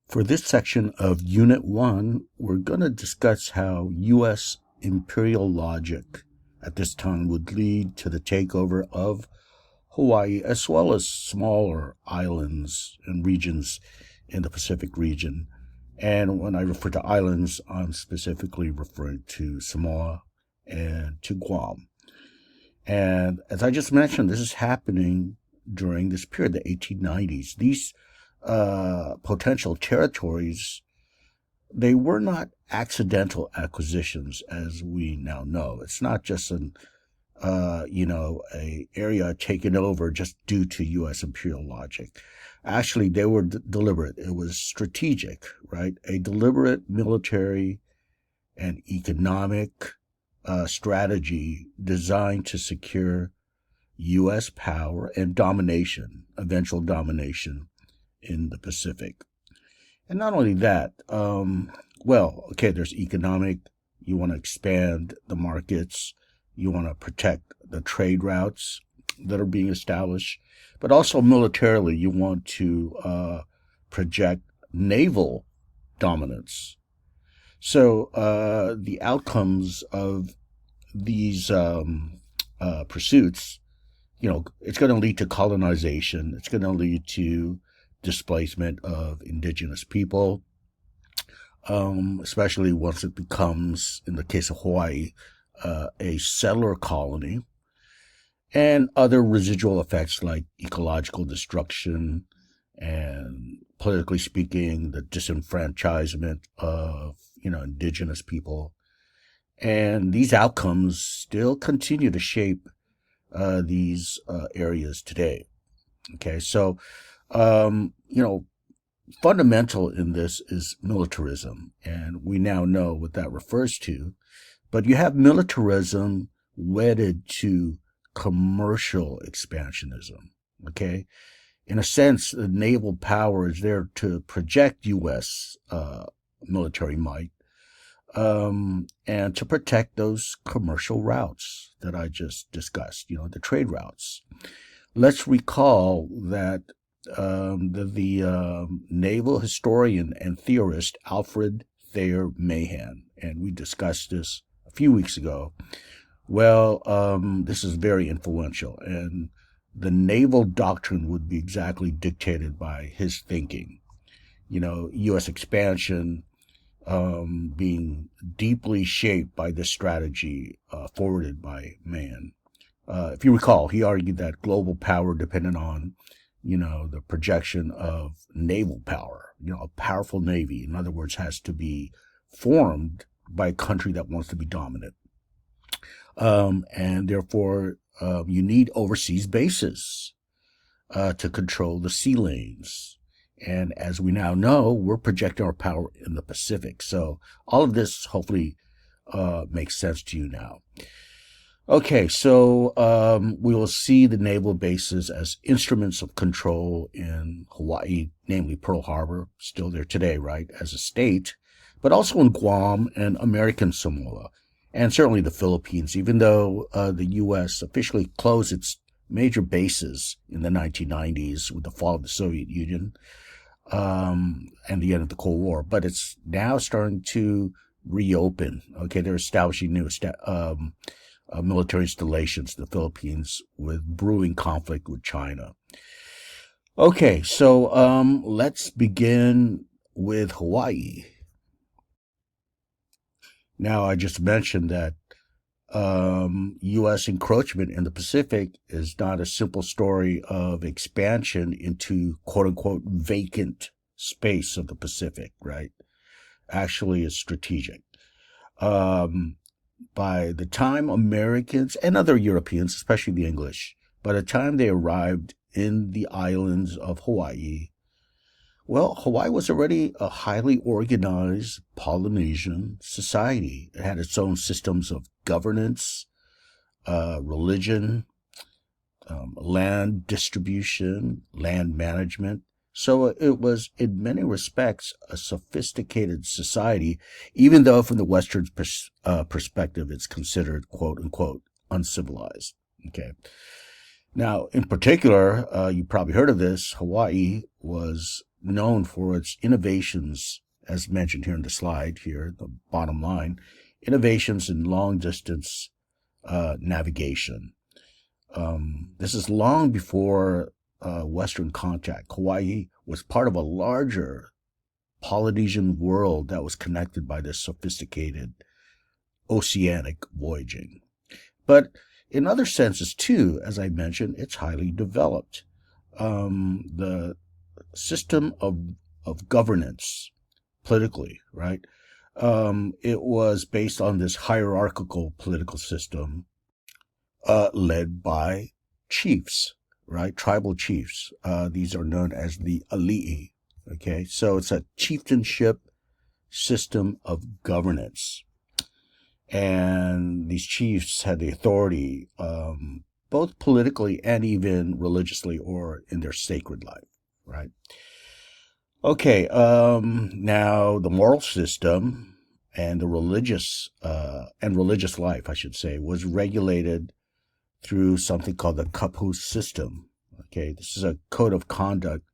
For this section of Unit 1, we're going to discuss how U.S. imperial logic at this time would lead to the takeover of Hawaii, as well as smaller islands and regions in the Pacific region. And when I refer to islands, I'm specifically referring to Samoa and to Guam. And as I just mentioned, this is happening during this period, the 1890s. These potential territories, they were not accidental acquisitions, as we now know. It's not just a area taken over just due to U.S. imperial logic. Actually, they were deliberate. It was strategic, right? A deliberate military and economic strategy designed to secure U.S. power and domination, eventual domination in the Pacific. And not only that, there's economic. You want to expand the markets. You want to protect the trade routes that are being established. But also militarily, you want to project naval dominance. So the outcomes of these pursuits, it's going to lead to colonization. It's going to lead to displacement of indigenous people, especially once it becomes, in the case of Hawaii, a settler colony, and other residual effects like ecological destruction and, politically speaking, the disenfranchisement of indigenous people. And these outcomes still continue to shape these areas today. Okay, so fundamental in this is militarism, and we now know what that refers to. But you have militarism wedded to commercial expansionism. Okay, in a sense, the naval power is there to project U.S. Military might, and to protect those commercial routes that I just discussed, the trade routes. Let's recall that the naval historian and theorist Alfred Thayer Mahan, and we discussed this a few weeks ago. Well, this is very influential, and the naval doctrine would be exactly dictated by his thinking. U.S. expansion being deeply shaped by this strategy forwarded by Mahan. If you recall, he argued that global power depended on, the projection of naval power. A powerful navy, in other words, has to be formed by a country that wants to be dominant. And therefore, you need overseas bases to control the sea lanes. And as we now know, we're projecting our power in the Pacific. So all of this hopefully makes sense to you now. Okay, so we will see the naval bases as instruments of control in Hawaii, namely Pearl Harbor, still there today, right, as a state, but also in Guam and American Samoa, and certainly the Philippines, even though the U.S. officially closed its major bases in the 1990s with the fall of the Soviet Union and the end of the Cold War. But it's now starting to reopen. Okay, they're establishing new military installations in the Philippines with brewing conflict with China. Okay, so let's begin with Hawaii. Now, I just mentioned that U.S. encroachment in the Pacific is not a simple story of expansion into quote-unquote vacant space of the Pacific, right? Actually, it's strategic. By the time Americans and other Europeans, especially the English, by the time they arrived in the islands of Hawaii, well, Hawaii was already a highly organized Polynesian society. It had its own systems of governance, religion, land distribution, land management. So it was, in many respects, a sophisticated society, even though from the Western perspective, it's considered, quote unquote, uncivilized. Okay. Now, in particular, you probably heard of this, Hawaii was known for its innovations, as mentioned here in the slide here, the bottom line, innovations in long-distance navigation. This is long before Western contact. Hawaii was part of a larger Polynesian world that was connected by this sophisticated oceanic voyaging. But in other senses, too, as I mentioned, it's highly developed. The system of governance politically, right? It was based on this hierarchical political system led by chiefs, right? Tribal chiefs. These are known as the ali'i. Okay, so it's a chieftainship system of governance. And these chiefs had the authority, both politically and even religiously or in their sacred life, right? Okay, now the moral system and the religious life, I should say, was regulated through something called the kapu system. Okay, this is a code of conduct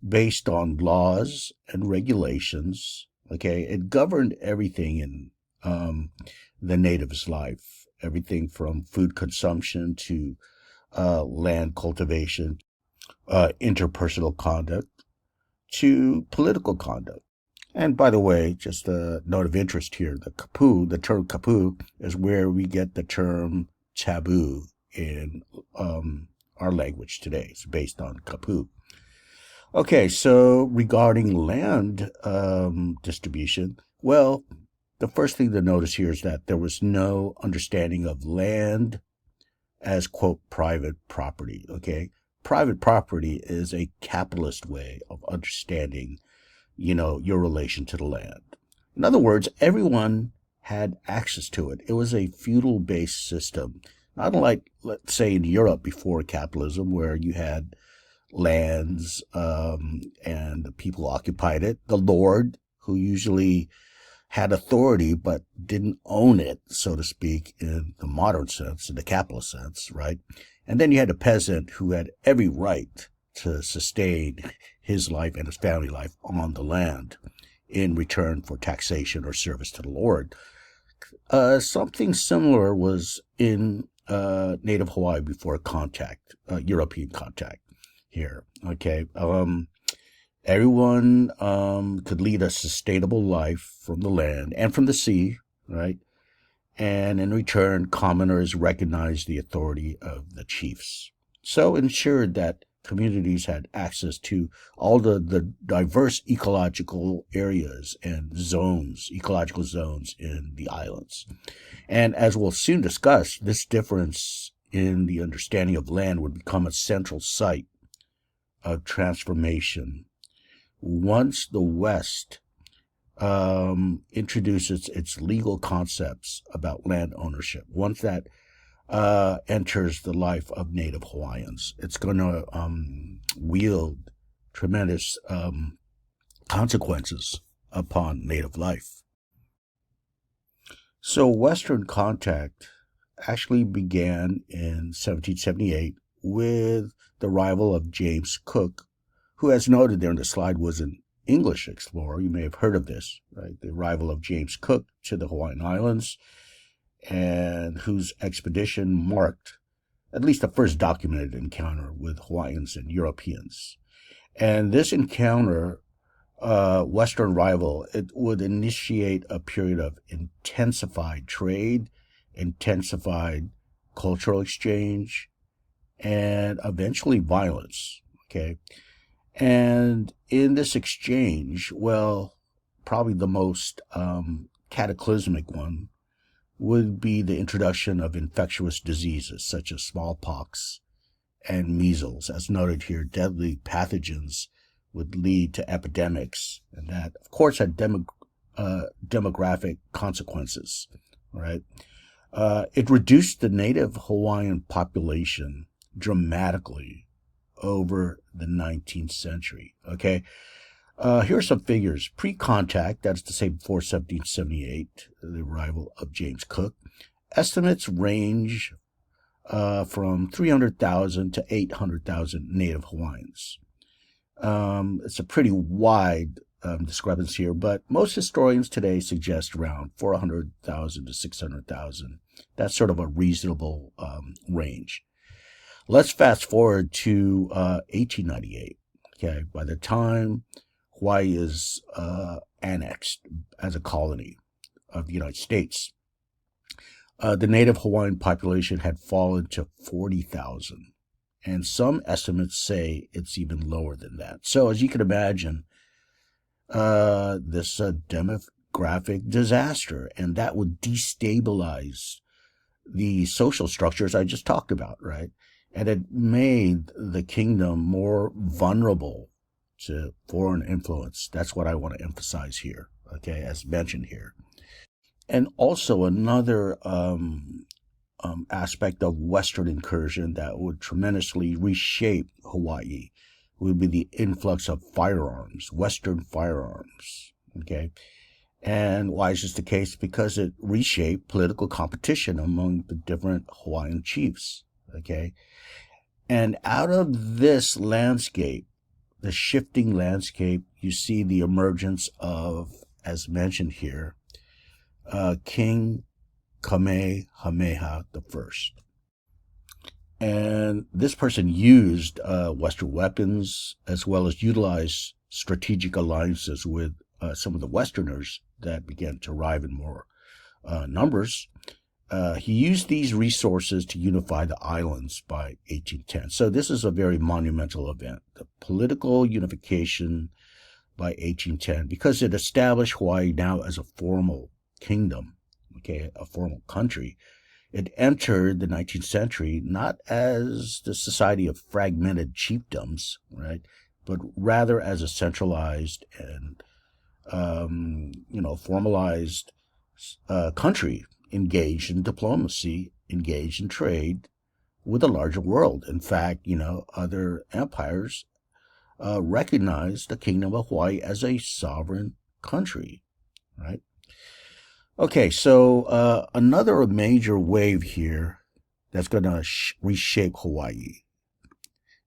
based on laws and regulations. Okay, it governed everything in the native's life, everything from food consumption to land cultivation, interpersonal conduct to political conduct. And by the way, just a note of interest here, the term kapu is where we get the term taboo in our language today. It's based on kapu. Okay, so regarding land distribution, well, the first thing to notice here is that there was no understanding of land as, quote, private property, okay? Private property is a capitalist way of understanding, your relation to the land. In other words, everyone had access to it. It was a feudal-based system, not like, let's say, in Europe before capitalism, where you had lands and the people occupied it. The lord, who usually had authority but didn't own it, so to speak, in the modern sense, in the capitalist sense, right? And then you had a peasant who had every right to sustain his life and his family life on the land in return for taxation or service to the lord. Something similar was in native Hawaii before contact, European contact here, okay? Everyone could lead a sustainable life from the land and from the sea, right? And in return, commoners recognized the authority of the chiefs. So ensured that communities had access to all the diverse ecological areas and ecological zones in the islands. And as we'll soon discuss, this difference in the understanding of land would become a central site of transformation once the West introduces its legal concepts about land ownership. Once that enters the life of Native Hawaiians, it's going to wield tremendous consequences upon Native life. So Western contact actually began in 1778 with the arrival of James Cook, who, as noted there in the slide, was an English explorer. You may have heard of this, right? The arrival of James Cook to the Hawaiian Islands, and whose expedition marked at least the first documented encounter with Hawaiians and Europeans. And this encounter, Western arrival, it would initiate a period of intensified trade, intensified cultural exchange, and eventually violence, okay? And in this exchange, well, probably the most cataclysmic one would be the introduction of infectious diseases such as smallpox and measles. As noted here, deadly pathogens would lead to epidemics, and that, of course, had demographic consequences, right? It reduced the native Hawaiian population dramatically over the 19th century, okay? Here are some figures. Pre-contact, that's to say before 1778, the arrival of James Cook, estimates range from 300,000 to 800,000 native Hawaiians. It's a pretty wide discrepancy here, but most historians today suggest around 400,000 to 600,000. That's sort of a reasonable range. Let's fast forward to 1898. Okay, by the time Hawaii is annexed as a colony of the United States, the native Hawaiian population had fallen to 40,000. And some estimates say it's even lower than that. So as you can imagine, this demographic disaster, and that would destabilize the social structures I just talked about, right? And it made the kingdom more vulnerable to foreign influence. That's what I want to emphasize here, okay, as mentioned here. And also another aspect of Western incursion that would tremendously reshape Hawaii would be the influx of firearms, Western firearms, okay? And why is this the case? Because it reshaped political competition among the different Hawaiian chiefs, okay? And out of this landscape, the shifting landscape, you see the emergence of, as mentioned here, King Kamehameha I. And this person used Western weapons as well as utilized strategic alliances with some of the Westerners that began to arrive in more numbers. He used these resources to unify the islands by 1810. So this is a very monumental event, the political unification by 1810, because it established Hawaii now as a formal kingdom, okay, a formal country. It entered the 19th century not as the society of fragmented chiefdoms, right, but rather as a centralized and formalized country engaged in diplomacy, engaged in trade with the larger world. In fact, other empires recognized the Kingdom of Hawaii as a sovereign country, right? Okay, so another major wave here that's going to reshape Hawaii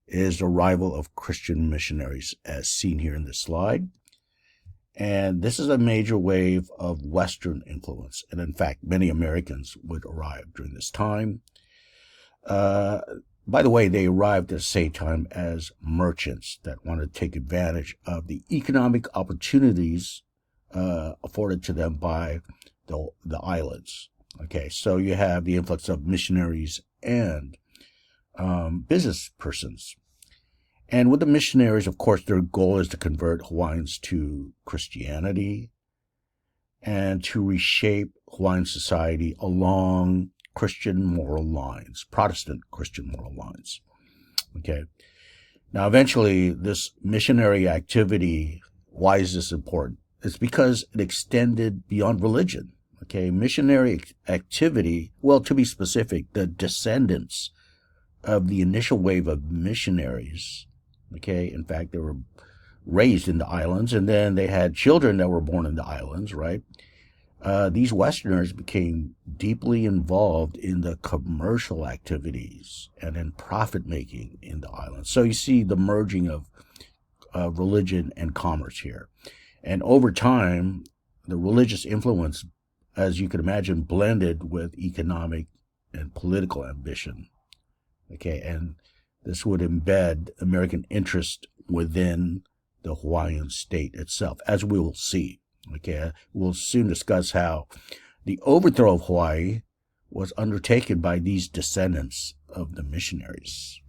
is the arrival of Christian missionaries, as seen here in this slide. And this is a major wave of Western influence. And in fact, many Americans would arrive during this time. By the way, they arrived at the same time as merchants that wanted to take advantage of the economic opportunities afforded to them by the islands. Okay, so you have the influx of missionaries and business persons. And with the missionaries, of course, their goal is to convert Hawaiians to Christianity and to reshape Hawaiian society along Christian moral lines, Protestant Christian moral lines. Okay. Now, eventually, this missionary activity, why is this important? It's because it extended beyond religion. Okay. Missionary activity, well, to be specific, the descendants of the initial wave of missionaries, okay, in fact, they were raised in the islands, and then they had children that were born in the islands, right? These Westerners became deeply involved in the commercial activities and in profit making in the islands. So you see the merging of religion and commerce here. And over time, the religious influence, as you can imagine, blended with economic and political ambition. Okay, and this would embed American interest within the Hawaiian state itself, as we will see. Okay, we'll soon discuss how the overthrow of Hawaii was undertaken by these descendants of the missionaries.